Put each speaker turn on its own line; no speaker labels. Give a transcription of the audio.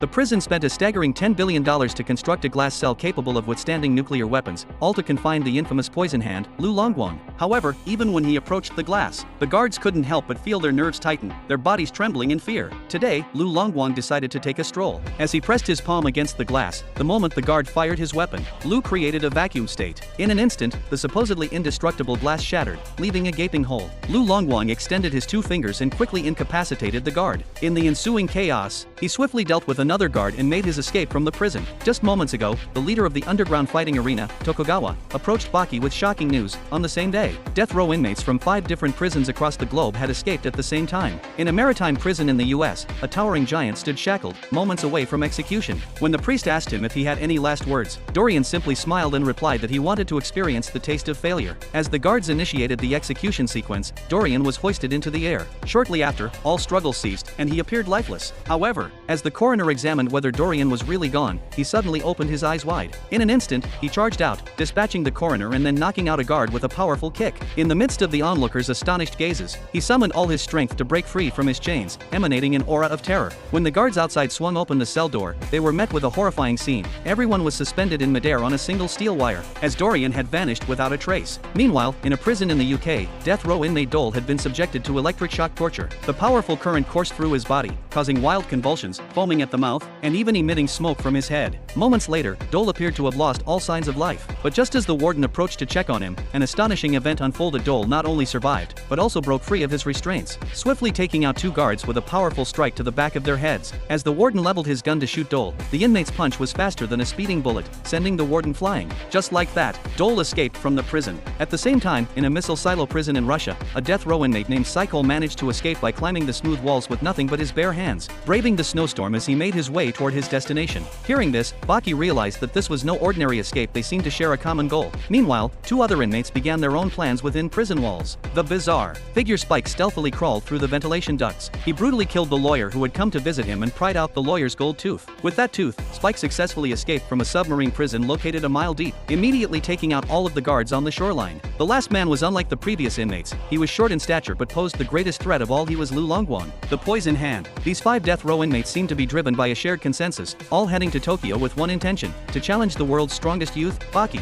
The prison spent a staggering $10 billion to construct a glass cell capable of withstanding nuclear weapons, all to confine the infamous poison hand, Lu Longguang. However, even when he approached the glass, the guards couldn't help but feel their nerves tighten, their bodies trembling in fear. Today, Lu Longguang decided to take a stroll. As he pressed his palm against the glass, the moment the guard fired his weapon, Lu created a vacuum state. In an instant, the supposedly indestructible glass shattered, leaving a gaping hole. Lu Longguang extended his two fingers and quickly incapacitated the guard. In the ensuing chaos, he swiftly dealt with another guard and made his escape from the prison. Just moments ago, the leader of the underground fighting arena, Tokugawa, approached Baki with shocking news. On the same day, death row inmates from 5 different prisons across the globe had escaped at the same time. In a maritime prison in the US, a towering giant stood shackled, moments away from execution. When the priest asked him if he had any last words, Dorian simply smiled and replied that he wanted to experience the taste of failure. As the guards initiated the execution sequence, Dorian was hoisted into the air. Shortly after, all struggle ceased, and he appeared lifeless. However, as the coroner examined whether Dorian was really gone, he suddenly opened his eyes wide. In an instant, he charged out, dispatching the coroner and then knocking out a guard with a powerful kick. In the midst of the onlookers' astonished gazes, he summoned all his strength to break free from his chains, emanating an aura of terror. When the guards outside swung open the cell door, they were met with a horrifying scene. Everyone was suspended in midair on a single steel wire, as Dorian had vanished without a trace. Meanwhile, in a prison in the UK, death row inmate Dole had been subjected to electric shock torture. The powerful current coursed through his body, causing wild convulsions, foaming at the mouth, and even emitting smoke from his head. Moments later, Dole appeared to have lost all signs of life. But just as the warden approached to check on him, an astonishing event unfolded. Dole not only survived, but also broke free of his restraints, swiftly taking out 2 guards with a powerful strike to the back of their heads. As the warden leveled his gun to shoot Dole, the inmate's punch was faster than a speeding bullet, sending the warden flying. Just like that, Dole escaped from the prison. At the same time, in a missile silo prison in Russia, a death row inmate named Psychol managed to escape by climbing the smooth walls with nothing but his bare hands, braving the snowstorm as he made his way toward his destination. Hearing this, Baki realized that this was no ordinary escape. They seemed to share a common goal. Meanwhile, 2 other inmates began their own plans within prison walls. The bizarre figure Spike stealthily crawled through the ventilation ducts. He brutally killed the lawyer who had come to visit him and pried out the lawyer's gold tooth. With that tooth, Spike successfully escaped from a submarine prison located a mile deep, immediately taking out all of the guards on the shoreline. The last man was unlike the previous inmates. He was short in stature but posed the greatest threat of all. He was Lu Longguang, the poison hand. These 5 death row inmates seemed to be driven by a shared consensus, all heading to Tokyo with one intention: to challenge the world's strongest youth, Baki.